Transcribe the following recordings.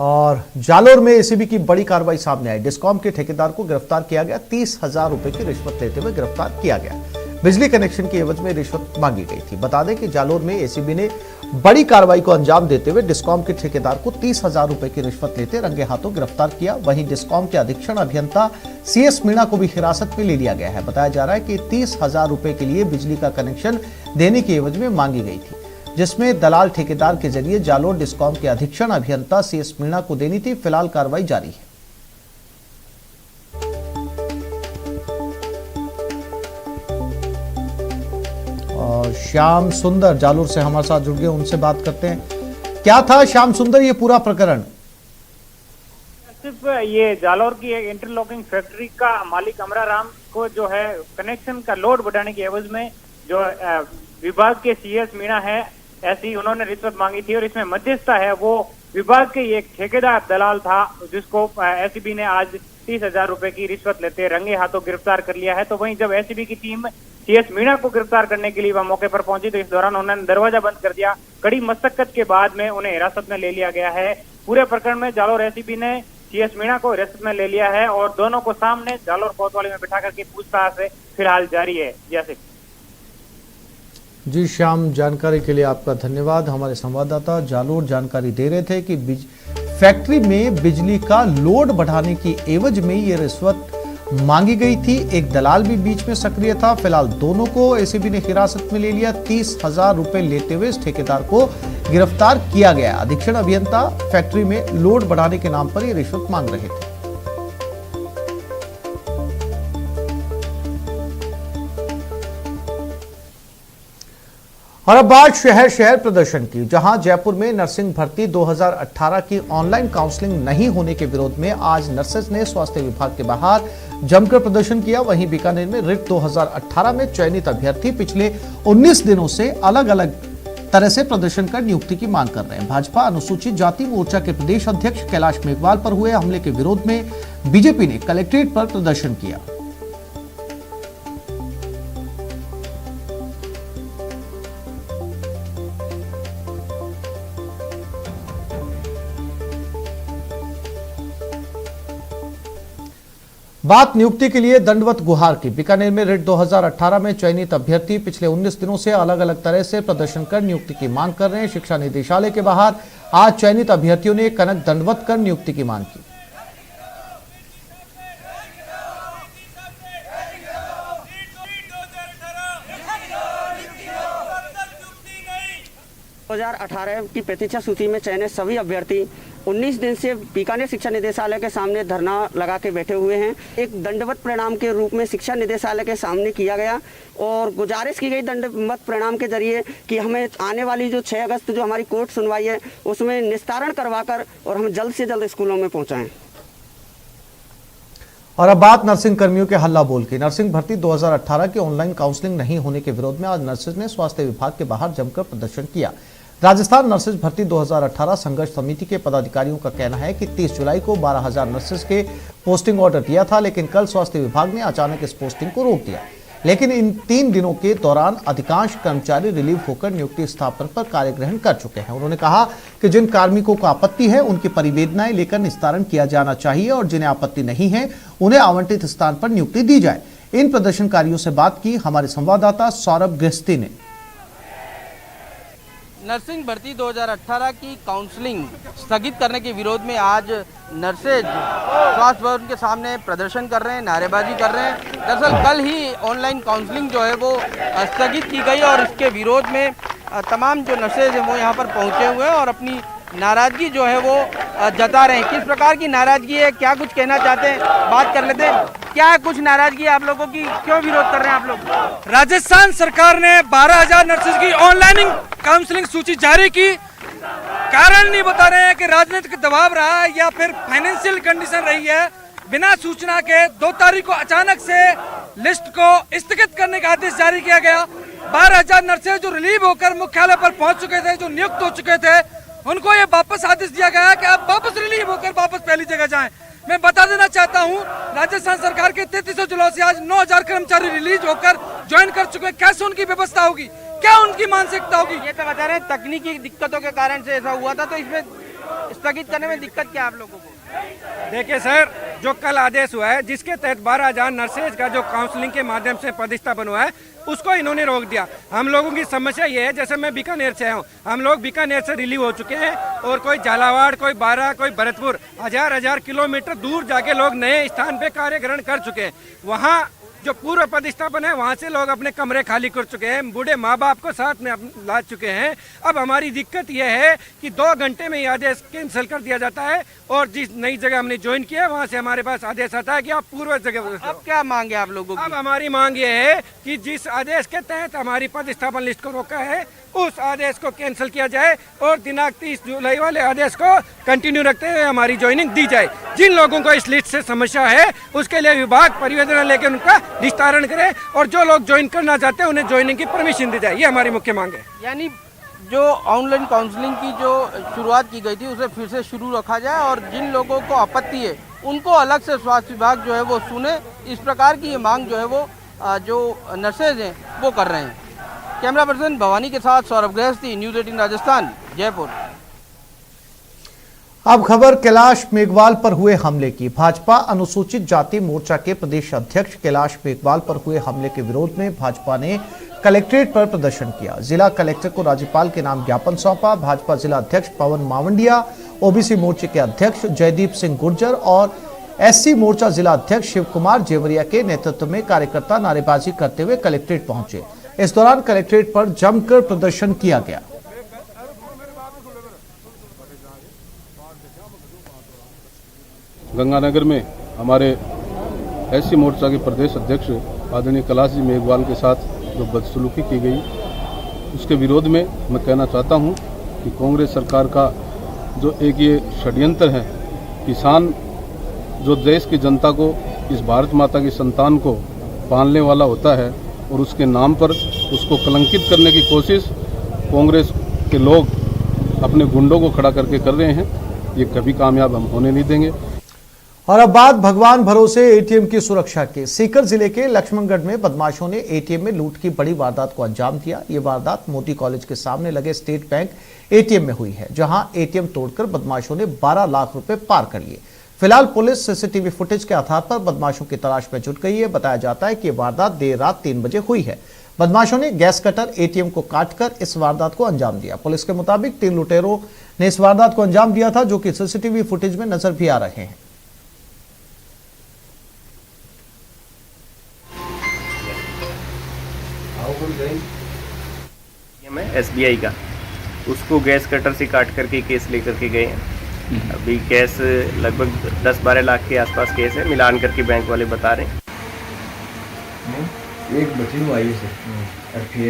और जालोर में एसीबी की बड़ी कार्रवाई सामने आई। डिस्कॉम के ठेकेदार को गिरफ्तार किया गया। 30,000 रुपए की रिश्वत लेते हुए गिरफ्तार किया गया। बिजली कनेक्शन की एवज में रिश्वत मांगी गई थी। बता दें कि जालोर में एसीबी ने बड़ी कार्रवाई को अंजाम देते हुए डिस्कॉम के ठेकेदार को 30,000 रुपए की रिश्वत लेते रंगे हाथों गिरफ्तार किया। वहीं डिस्कॉम के अधीक्षण अभियंता सीएस मीणा को भी हिरासत में ले लिया गया है। बताया जा रहा है कि 30,000 रुपए के लिए बिजली का कनेक्शन देने की एवज में मांगी गई थी, जिसमें दलाल ठेकेदार के जरिए जालोर डिस्कॉम के अधीक्षण अभियंता सीएस मीणा को देनी थी। फिलहाल कार्रवाई जारी है। और श्याम सुंदर जालोर से हमारे साथ जुड़ गए, उनसे बात करते हैं। क्या था श्याम सुंदर ये पूरा प्रकरण? सिर्फ ये जालोर की एक इंटरलॉकिंग फैक्ट्री का मालिक अमरा राम को जो है कनेक्शन का लोड बढ़ाने की एवज में जो विभाग के सीएस मीणा है ऐसी उन्होंने रिश्वत मांगी थी। और इसमें मध्यस्थता है वो विभाग के एक ठेकेदार दलाल था, जिसको एसीबी ने आज 30,000 रुपए की रिश्वत लेते रंगे हाथों गिरफ्तार कर लिया है। तो वहीं जब एसीबी की टीम सीएस मीणा को गिरफ्तार करने के लिए वह मौके पर पहुंची तो इस दौरान उन्होंने दरवाजा बंद कर दिया। कड़ी मशक्कत के बाद में उन्हें हिरासत में ले लिया गया है। पूरे प्रकरण में जालोर एसीबी ने सीएस मीणा को हिरासत में ले लिया है और दोनों को सामने जालोर कोतवाली में बिठा करके पूछताछ फिलहाल जारी है। जैसे जी श्याम, जानकारी के लिए आपका धन्यवाद। हमारे संवाददाता जालोर जानकारी दे रहे थे कि फैक्ट्री में बिजली का लोड बढ़ाने की एवज में ये रिश्वत मांगी गई थी। एक दलाल भी बीच में सक्रिय था। फिलहाल दोनों को एसीबी ने हिरासत में ले लिया। 30,000 रुपए लेते हुए इस ठेकेदार को गिरफ्तार किया गया। अधीक्षण अभियंता फैक्ट्री में लोड बढ़ाने के नाम पर ये रिश्वत मांग रहे थे। और अब बात शहर प्रदर्शन की, जहां जयपुर में नर्सिंग भर्ती 2018 की ऑनलाइन काउंसलिंग नहीं होने के विरोध में आज नर्सेज ने स्वास्थ्य विभाग के बाहर जमकर प्रदर्शन किया। वहीं बीकानेर में रिट 2018 में चयनित अभ्यर्थी पिछले 19 दिनों से अलग अलग तरह से प्रदर्शन कर नियुक्ति की मांग कर रहे हैं। भाजपा अनुसूचित जाति मोर्चा के प्रदेश अध्यक्ष कैलाश मेघवाल पर हुए हमले के विरोध में बीजेपी ने कलेक्ट्रेट पर प्रदर्शन किया। बात नियुक्ति के लिए दंडवत गुहार की। बीकानेर में रिट 2018 में चयनित अभ्यर्थी पिछले 19 दिनों से अलग अलग तरह से प्रदर्शन कर नियुक्ति की मांग कर रहे हैं। शिक्षा निदेशालय के बाहर आज चयनित अभ्यर्थियों ने कनक दंडवत कर नियुक्ति की मांग की। 2018 की प्रतीक्षा सूची में चयनित सभी अभ्यर्थी 19 दिन से बीकानेर शिक्षा निदेशालय के सामने धरना लगा के बैठे हुए हैं। एक दंडवत परिणाम के रूप में शिक्षा निदेशालय के सामने किया गया और गुजारिश की गई दंडवत परिणाम के जरिए कि हमें आने वाली जो 6 अगस्त जो हमारी कोर्ट सुनवाई है उसमें निस्तारण करवाकर और हम जल्द से जल्द स्कूलों में पहुंचाएं। और अब बात नर्सिंग कर्मियों के हल्ला बोल की। नर्सिंग भर्ती 2018 की ऑनलाइन काउंसलिंग नहीं होने के विरोध में आज नर्सेज ने स्वास्थ्य विभाग के बाहर जमकर प्रदर्शन किया। राजस्थान नर्सेज भर्ती 2018 संघर्ष समिति के पदाधिकारियों का कहना है कि 30 जुलाई को 12,000 नर्सेज के पोस्टिंग ऑर्डर दिया था, लेकिन कल स्वास्थ्य विभाग ने अचानक इस पोस्टिंग को रोक दिया। लेकिन इन 3 दिनों के दौरान अधिकांश कर्मचारी रिलीव होकर नियुक्ति स्थापन पर कार्य ग्रहण कर चुके हैं। उन्होंने कहा कि जिन कार्मिकों को आपत्ति है उनकी परिवेदनाएं लेकर निस्तारण किया जाना चाहिए और जिन्हें आपत्ति नहीं है उन्हें आवंटित स्थान पर नियुक्ति दी जाए। इन प्रदर्शनकारियों से बात की हमारे संवाददाता सौरभ गृहस्थी ने। नर्सिंग भर्ती 2018 की काउंसलिंग स्थगित करने के विरोध में आज नर्सेज स्वास्थ्य भवन के सामने प्रदर्शन कर रहे हैं, नारेबाजी कर रहे हैं। दरअसल कल ही ऑनलाइन काउंसलिंग जो है वो स्थगित की गई और इसके विरोध में तमाम जो नर्सेज हैं वो यहाँ पर पहुँचे हुए हैं और अपनी नाराज़गी जो है वो जता रहे हैं। किस प्रकार की नाराज़गी है, क्या कुछ कहना चाहते हैं, बात कर लेते हैं। क्या कुछ नाराज़गी है आप लोगों की, क्यों विरोध कर रहे हैं आप लोग? राजस्थान सरकार ने 12,000 नर्सेज की ऑनलाइन काउंसलिंग सूची जारी की। कारण नहीं बता रहे हैं कि राजनीतिक दबाव रहा है या फिर फाइनेंशियल कंडीशन रही है। बिना सूचना के 2 तारीख को अचानक से लिस्ट को स्थगित करने का आदेश जारी किया गया। 12,000 नर्सेज जो रिलीव होकर मुख्यालय पर पहुंच चुके थे, जो नियुक्त हो चुके थे, उनको ये वापस आदेश दिया गया कि आप वापस रिलीव होकर वापस पहली जगह जाएं। मैं बता देना चाहता हूं, राजस्थान सरकार के 33 जुलाई से आज 9,000 कर्मचारी रिलीज होकर ज्वाइन कर चुके हैं। कैसे उनकी व्यवस्था होगी, क्या उनकी मानसिकता होगी? ये तो बता रहे हैं तकनीकी दिक्कतों के कारण से ऐसा हुआ था, तो इसमें स्थगित करने में दिक्कत क्या आप लोगों को? देखिए सर, जो कल आदेश हुआ है जिसके तहत 12,000 नर्सेज का जो काउंसलिंग के माध्यम से पदस्थापन हुआ है उसको इन्होंने रोक दिया। हम लोगों की समस्या ये है, जैसे मैं बीकानेर से हूँ, हम लोग बीकानेर से रिलीव हो चुके हैं और कोई झालावाड़, कोई बारा, कोई भरतपुर, हजार किलोमीटर दूर जाके लोग नए स्थान पे कार्य ग्रहण कर चुके हैं। वहाँ जो पूर्व पदस्थापन है वहाँ से लोग अपने कमरे खाली कर चुके हैं, बूढ़े माँ बाप को साथ में ला चुके हैं। अब हमारी दिक्कत यह है कि 2 घंटे में ये आदेश कैंसिल कर दिया जाता है और जिस नई जगह हमने ज्वाइन किया है वहाँ से हमारे पास आदेश आता है कि आप पूर्व जगह। अब क्या मांगे आप लोगों की? अब हमारी मांग ये है कि जिस आदेश के तहत हमारी पदस्थापन लिस्ट को रोका है उस आदेश को कैंसिल किया जाए और दिनांक 30 जुलाई वाले आदेश को कंटिन्यू रखते हुए हमारी ज्वाइनिंग दी जाए। जिन लोगों को इस लिस्ट से समस्या है उसके लिए विभाग परिवेदन लेकर उनका निस्तारण करे और जो लोग ज्वाइन करना चाहते हैं उन्हें ज्वाइनिंग की परमिशन दी जाए। ये हमारी मुख्य मांग है। यानी जो ऑनलाइन काउंसलिंग की जो शुरुआत की गई थी उसे फिर से शुरू रखा जाए और जिन लोगों को आपत्ति है उनको अलग से स्वास्थ्य विभाग जो है वो सुने। इस प्रकार की ये मांग जो है वो जो नर्सेज हैं वो कर रहे हैं। कैमरा पर्सन भवानी के साथ सौरभ गृहस्थी, न्यूज़ 18 राजस्थान, जयपुर। अब खबर कैलाश मेघवाल पर हुए हमले की। भाजपा अनुसूचित जाति मोर्चा के प्रदेश अध्यक्ष कैलाश मेघवाल पर हुए हमले के विरोध में भाजपा ने कलेक्ट्रेट पर प्रदर्शन किया। जिला कलेक्टर को राज्यपाल के नाम ज्ञापन सौंपा। भाजपा जिला अध्यक्ष पवन मावंडिया, ओबीसी मोर्चे के अध्यक्ष जयदीप सिंह गुर्जर और एससी मोर्चा जिला अध्यक्ष शिव कुमार जेवरिया के नेतृत्व में कार्यकर्ता नारेबाजी करते हुए कलेक्ट्रेट पहुंचे। इस दौरान कलेक्ट्रेट पर जमकर प्रदर्शन किया गया। गंगानगर में हमारे एससी मोर्चा के प्रदेश अध्यक्ष आदरणीय कैलाश जी मेघवाल के साथ जो बदसलूकी की गई उसके विरोध में मैं कहना चाहता हूं कि कांग्रेस सरकार का जो एक ये षड्यंत्र है, किसान जो देश की जनता को, इस भारत माता की संतान को पालने वाला होता है और उसके नाम पर उसको कलंकित करने की कोशिश कांग्रेस के लोग अपने गुंडों को खड़ा करके कर रहे हैं। ये कभी कामयाब हम होने नहीं देंगे। और अब बात भगवान भरोसे एटीएम की सुरक्षा की। सीकर जिले के लक्ष्मणगढ़ में बदमाशों ने एटीएम में लूट की बड़ी वारदात को अंजाम दिया। ये वारदात मोदी कॉलेज के सामने लगे स्टेट बैंक एटीएम में हुई है, जहां एटीएम तोड़कर बदमाशों ने 12 लाख रुपए पार कर लिए। फिलहाल पुलिस सीसीटीवी फुटेज के आधार पर बदमाशों की तलाश में जुट गई है। बताया जाता है कि ये वारदात देर रात 3 बजे हुई है। बदमाशों ने गैस कटर एटीएम को काटकर इस वारदात को अंजाम दिया। पुलिस के मुताबिक 3 लुटेरों ने इस वारदात को अंजाम दिया था, जो कि सीसीटीवी फुटेज में नजर भी आ रहे हैं। SBI का उसको गैस कटर से काट करके केस लेकर के गए हैं। अभी केस लगभग 10-12 लाख के आसपास केस है, मिलान करके बैंक वाले बता रहे हैं। एक बची हुआ है और फिर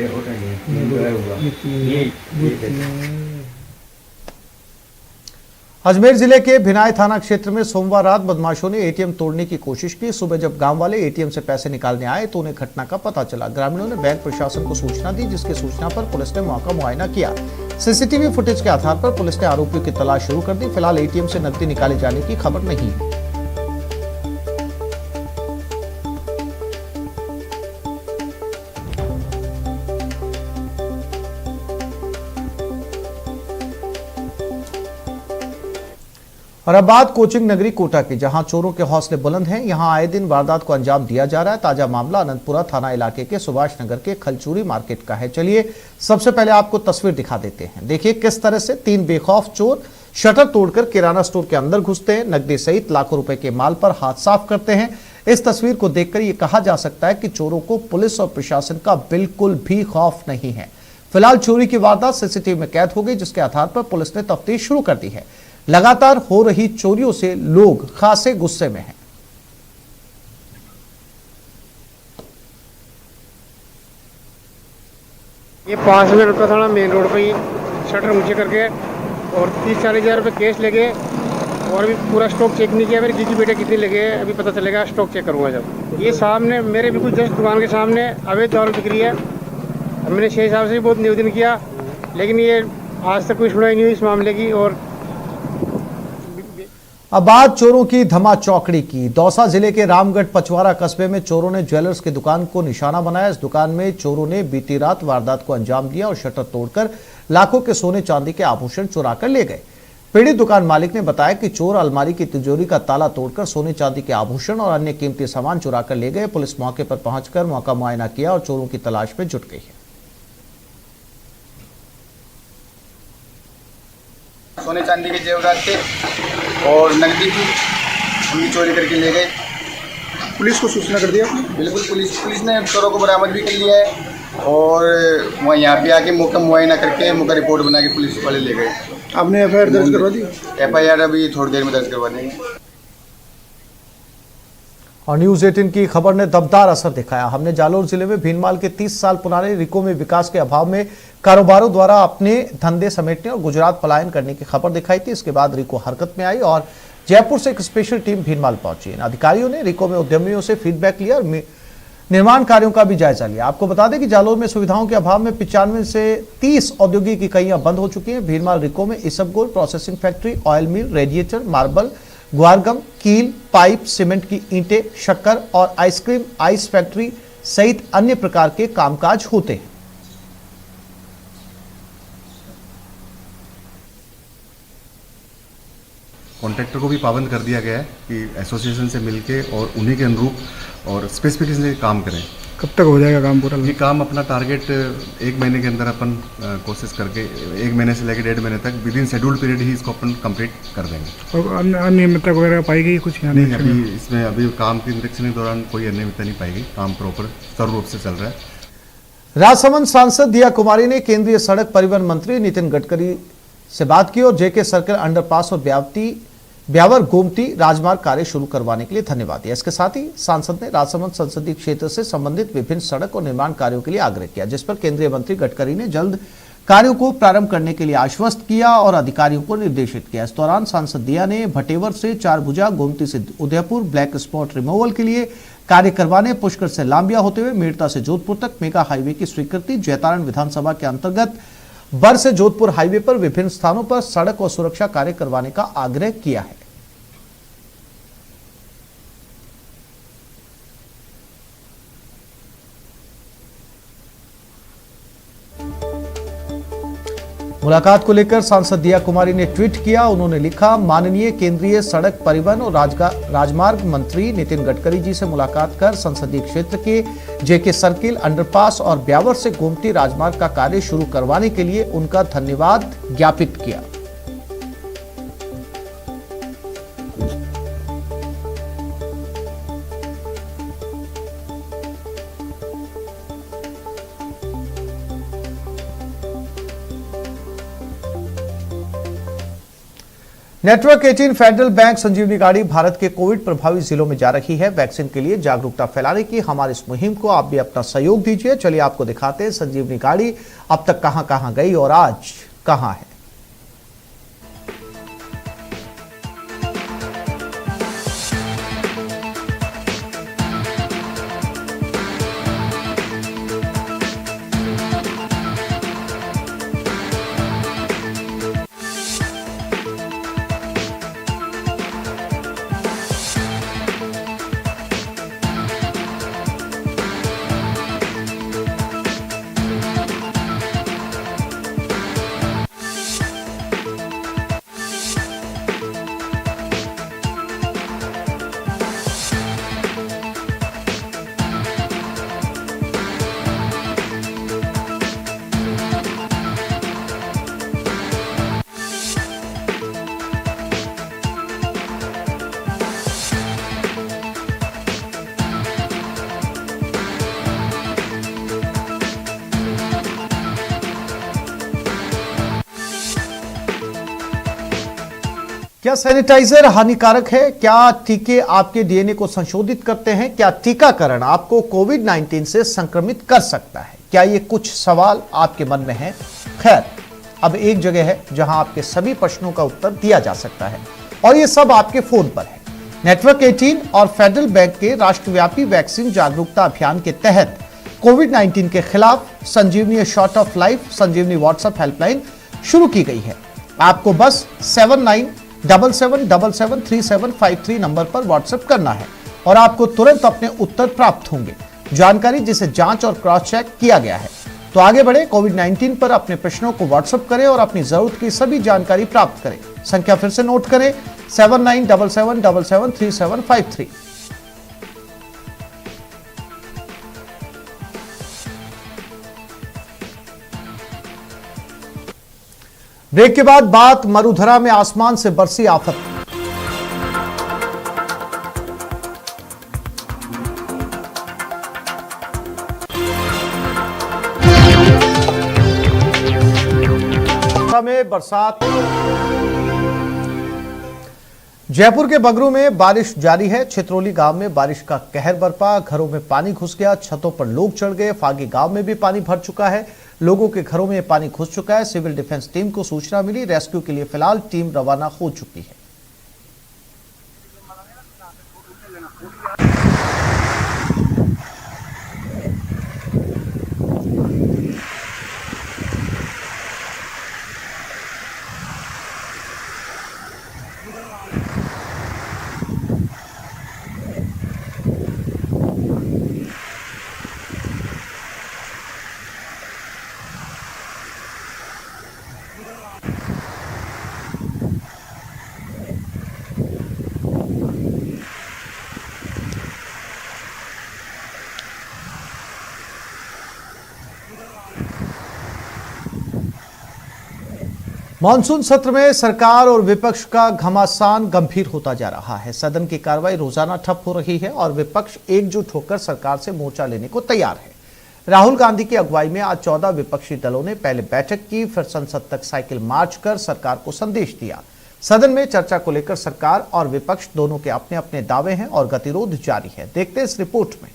अजमेर जिले के भिनाई थाना क्षेत्र में सोमवार रात बदमाशों ने एटीएम तोड़ने की कोशिश की। सुबह जब गांव वाले एटीएम से पैसे निकालने आए तो उन्हें घटना का पता चला। ग्रामीणों ने बैंक प्रशासन को सूचना दी, जिसकी सूचना पर पुलिस ने मौका मुआयना किया। सीसीटीवी फुटेज के आधार पर पुलिस ने आरोपियों की तलाश शुरू कर दी। फिलहाल एटीएम से नकदी निकाले जाने की खबर नहीं है। और अब बात कोचिंग नगरी कोटा की, जहां चोरों के हौसले बुलंद हैं। यहां आए दिन वारदात को अंजाम दिया जा रहा है। ताजा मामला अनंतपुरा थाना इलाके के सुभाष नगर के खलचूरी मार्केट का है। चलिए सबसे पहले आपको तस्वीर दिखा देते हैं। देखिए किस तरह से 3 बेखौफ चोर शटर तोड़कर किराना स्टोर के अंदर घुसते हैं, नकदी सहित लाखों रुपए के माल पर हाथ साफ करते हैं। इस तस्वीर को देखकर यह कहा जा सकता है कि चोरों को पुलिस और प्रशासन का बिल्कुल भी खौफ नहीं है। फिलहाल चोरी की वारदात सीसीटीवी में कैद हो गई, जिसके आधार पर पुलिस ने तफ्तीश शुरू कर दी है। लगातार हो रही चोरियों से लोग खासे गुस्से में हैं। ये 5,000 रुपये था ना, मेन रोड पे ही शटर ऊंचे करके और 30-40 हज़ार रुपये केस लगे। और अभी पूरा स्टॉक चेक नहीं किया। मेरे जीजी बेटे कितने लगे अभी पता चलेगा, स्टॉक चेक करूंगा जब। ये सामने मेरे बिल्कुल जस्ट दुकान के सामने अवैध दारू बिक रही है। मैंने 6 साल से भी बहुत निवेदन किया, लेकिन ये आज तक कोई सुनवाई नहीं हुई इस मामले की। और अब बात चोरों की धमा चौकड़ी की। दौसा जिले के रामगढ़ पचवारा कस्बे में चोरों ने ज्वेलर्स की दुकान को निशाना बनाया। इस दुकान में चोरों ने बीती रात वारदात को अंजाम दिया और शटर तोड़कर लाखों के सोने चांदी के आभूषण चुरा कर ले गए। पीड़ित दुकान मालिक ने बताया कि चोर अलमारी की तिजोरी का ताला तोड़कर सोने चांदी के आभूषण और अन्य कीमती सामान चुरा कर ले गए। पुलिस मौके पर पहुंचकर मौका मुआयना किया और चोरों की तलाश में जुट गई है। सोने चांदी के जेवरात थे और नकदी थी, उनकी चोरी करके ले गए। पुलिस को सूचना कर दिया? बिल्कुल, पुलिस ने चोरों को बरामद भी कर लिया है और वहाँ यहाँ पे आके मौका मुआयना करके मौका रिपोर्ट बना के पुलिस वाले ले गए। आपने एफआईआर दर्ज करवा दी? एफआईआर अभी थोड़ी देर में दर्ज करवा देंगे। और न्यूज 18 की खबर ने दमदार असर दिखाया। हमने जालोर जिले में भीनमाल के 30 साल पुराने रिको में विकास के अभाव में कारोबारों द्वारा अपने धंधे समेटने और गुजरात पलायन करने की खबर दिखाई थी। इसके बाद रिको हरकत में आई और जयपुर से एक स्पेशल टीम भीनमाल पहुंची। इन अधिकारियों ने रिको में उद्यमियों से फीडबैक लिया और निर्माण कार्यों का भी जायजा लिया। आपको बता दें कि जालोर में सुविधाओं के अभाव में 95 से 30 औद्योगिक इकाइयां बंद हो चुकी हैं। भीनमाल रिको में इसबगोल प्रोसेसिंग फैक्ट्री, ऑयल मिल, रेडिएटर, मार्बल, ग्वारगम, कील, पाइप, सीमेंट की ईंटें, शक्कर और आइसक्रीम आइस फैक्ट्री सहित अन्य प्रकार के कामकाज होते हैं। कॉन्ट्रैक्टर को भी पाबंद कर दिया गया है कि एसोसिएशन से मिलके और उन्हीं के अनुरूप और स्पेसिफिकेशन से काम करें। कब तक हो जाएगा काम पूरा? ये काम अपना टारगेट 1 महीने के अंदर अपन कोशिश करके 1 महीने से लेकर 1.5 महीने तक विद इन शेड्यूल पीरियड ही इसको अपन कंप्लीट कर देंगे। और अनियमितता वगैरह पाई गई कुछ यहाँ? नहीं, अभी इसमें अभी काम के निरीक्षण के दौरान कोई अनियमितता नहीं पाई गई। काम प्रॉपर सुचारू रूप से चल रहा है। राजसमंद सांसद दिया कुमारी ने केंद्रीय सड़क परिवहन मंत्री नितिन गडकरी से बात की और जेके सर्किल अंडरपास और ब्यावर गोमती राजमार्ग कार्य शुरू करवाने के लिए धन्यवाद दिया। इसके साथ ही सांसद ने राजसमंद संसदीय क्षेत्र से संबंधित विभिन्न सड़क और निर्माण कार्यों के लिए आग्रह किया, जिस पर केंद्रीय मंत्री गडकरी ने जल्द कार्यों को प्रारंभ करने के लिए आश्वस्त किया और अधिकारियों को निर्देशित किया। इस दौरान सांसद दिया ने भटेवर से चारभुजा, गोमती से उदयपुर ब्लैक स्पॉट रिमूवल के लिए कार्य करवाने, पुष्कर से लांबिया होते हुए मेड़ता से जोधपुर तक मेगा हाईवे की स्वीकृति, जैतारण विधानसभा के अंतर्गत बर से जोधपुर हाईवे पर विभिन्न स्थानों पर सड़क और सुरक्षा कार्य करवाने का आग्रह किया है। मुलाकात को लेकर सांसद दिया कुमारी ने ट्वीट किया। उन्होंने लिखा, माननीय केंद्रीय सड़क परिवहन और राजमार्ग मंत्री नितिन गडकरी जी से मुलाकात कर संसदीय क्षेत्र के जेके सर्किल, अंडरपास और ब्यावर से गोमती राजमार्ग का कार्य शुरू करवाने के लिए उनका धन्यवाद ज्ञापित किया। नेटवर्क 18 फेडरल बैंक संजीवनी गाड़ी भारत के कोविड प्रभावित जिलों में जा रही है। वैक्सीन के लिए जागरूकता फैलाने की हमारी इस मुहिम को आप भी अपना सहयोग दीजिए। चलिए आपको दिखाते हैं संजीवनी गाड़ी अब तक कहां गई और आज कहां है। क्या सैनिटाइजर हानिकारक है? क्या टीके आपके डीएनए को संशोधित करते हैं? क्या टीकाकरण आपको कोविड-19 से संक्रमित कर सकता है? क्या ये कुछ सवाल आपके मन में हैं? खैर, अब एक जगह है जहां आपके सभी प्रश्नों का उत्तर दिया जा सकता है और ये सब आपके फोन पर है। नेटवर्क 18 और फेडरल बैंक के राष्ट्रव्यापी वैक्सीन जागरूकता अभियान के तहत कोविड-19 के खिलाफ Sanjeevani shot of life Sanjeevani WhatsApp helpline शुरू की गई है। आपको बस 7977773753 नंबर पर व्हाट्सएप करना है और आपको तुरंत अपने उत्तर प्राप्त होंगे। जानकारी जिसे जांच और क्रॉस चेक किया गया है। तो आगे बढ़े, कोविड-19 पर अपने प्रश्नों को व्हाट्सएप करें और अपनी जरूरत की सभी जानकारी प्राप्त करें। संख्या फिर से नोट करें 7977773753। ब्रेक के बाद बात मरुधरा में आसमान से बरसी आफत। में बरसात। जयपुर के बगरू में बारिश जारी है। छितरौली गांव में बारिश का कहर बरपा, घरों में पानी घुस गया, छतों पर लोग चढ़ गए। फागी गांव में भी पानी भर चुका है, लोगों के घरों में पानी घुस चुका है। सिविल डिफेंस टीम को सूचना मिली, रेस्क्यू के लिए फिलहाल टीम रवाना हो चुकी है। मॉनसून सत्र में सरकार और विपक्ष का घमासान गंभीर होता जा रहा है। सदन की कार्रवाई रोजाना ठप हो रही है और विपक्ष एकजुट होकर सरकार से मोर्चा लेने को तैयार है। राहुल गांधी की अगुवाई में आज 14 विपक्षी दलों ने पहले बैठक की, फिर संसद तक साइकिल मार्च कर सरकार को संदेश दिया। सदन में चर्चा को लेकर सरकार और विपक्ष दोनों के अपने अपने दावे हैं और गतिरोध जारी है। देखते हैं इस रिपोर्ट में।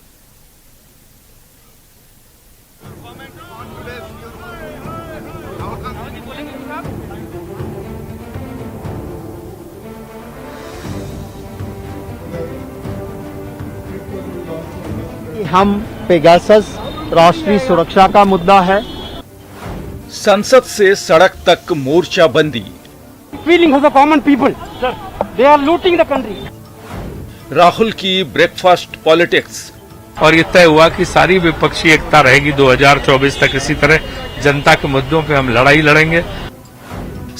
हम पेगासस राष्ट्रीय सुरक्षा का मुद्दा है। संसद से सड़क तक मोर्चाबंदी। Feeling of the common people, sir, they are looting the country. Rahul की ब्रेकफास्ट पॉलिटिक्स। और ये तय हुआ कि सारी विपक्षी एकता रहेगी 2024 तक। इसी तरह जनता के मुद्दों पे हम लड़ाई लड़ेंगे।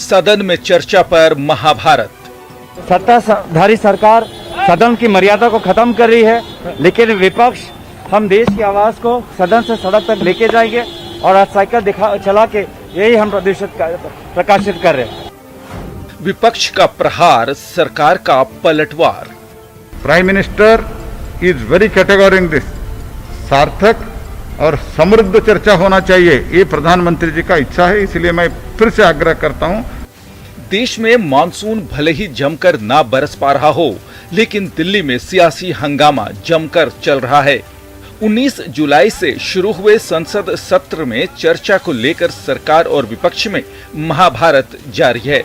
सदन में चर्चा पर महाभारत। सत्ताधारी सरकार सदन की मर्यादा को खत्म कर रही है, लेकिन विपक्ष हम देश की आवाज को सदन से सड़क तक लेके जाएंगे और आज साइकिल चला के यही हम प्रकाशित कर रहे हैं। विपक्ष का प्रहार, सरकार का पलटवार। Prime minister is very categorising this. सार्थक और समृद्ध चर्चा होना चाहिए, ये प्रधानमंत्री जी का इच्छा है, इसलिए मैं फिर से आग्रह करता हूं। देश में मानसून भले ही जमकर ना बरस पा रहा हो, लेकिन दिल्ली में सियासी हंगामा जमकर चल रहा है। 19 जुलाई से शुरू हुए संसद सत्र में चर्चा को लेकर सरकार और विपक्ष में महाभारत जारी है।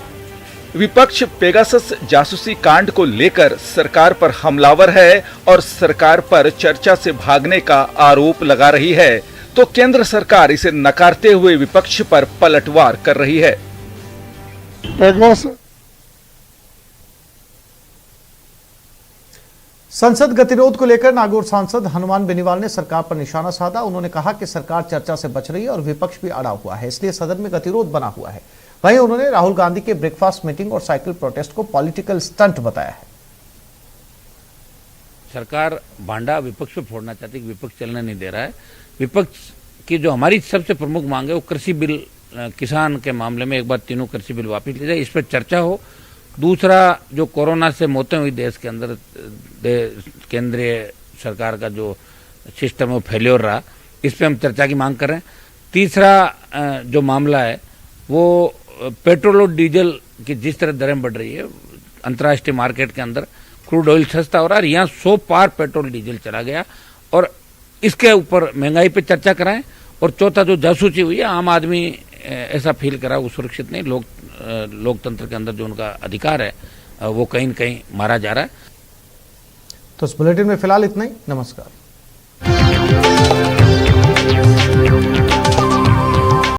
विपक्ष पेगासस जासूसी कांड को लेकर सरकार पर हमलावर है और सरकार पर चर्चा से भागने का आरोप लगा रही है, तो केंद्र सरकार इसे नकारते हुए विपक्ष पर पलटवार कर रही है। संसद गतिरोध को लेकर नागौर सांसद हनुमान बेनीवाल ने सरकार पर निशाना साधा। उन्होंने कहा कि सरकार चर्चा से बच रही है और विपक्ष भी अड़ा हुआ है, इसलिए सदन में गतिरोध बना हुआ है। वहीं उन्होंने राहुल गांधी के ब्रेकफास्ट मीटिंग और साइकिल प्रोटेस्ट को पॉलिटिकल स्टंट बताया है। सरकार भांडा विपक्ष पे फोड़ना चाहती है, विपक्ष चलने नहीं दे रहा है। विपक्ष की जो हमारी सबसे प्रमुख मांग है वो कृषि बिल, किसान के मामले में एक बार तीनों कृषि बिल वापस ले जाए, इस पर चर्चा हो। दूसरा, जो कोरोना से मौतें हुई देश के अंदर, केंद्रीय सरकार का जो सिस्टम है वो फेल्योर रहा, इस पे हम चर्चा की मांग कर रहे हैं। तीसरा जो मामला है वो पेट्रोल और डीजल की जिस तरह दरें बढ़ रही है, अंतर्राष्ट्रीय मार्केट के अंदर क्रूड ऑयल सस्ता हो रहा है, यहाँ 100 पार पेट्रोल डीजल चला गया और इसके ऊपर महंगाई पे चर्चा कराएं। और चौथा, जो जासूसी हुई है, आम आदमी ऐसा फील करा वो सुरक्षित नहीं, लोकतंत्र के अंदर जो उनका अधिकार है वो कहीं न कहीं मारा जा रहा है। तो इस बुलेटिन में फिलहाल इतना ही। नमस्कार।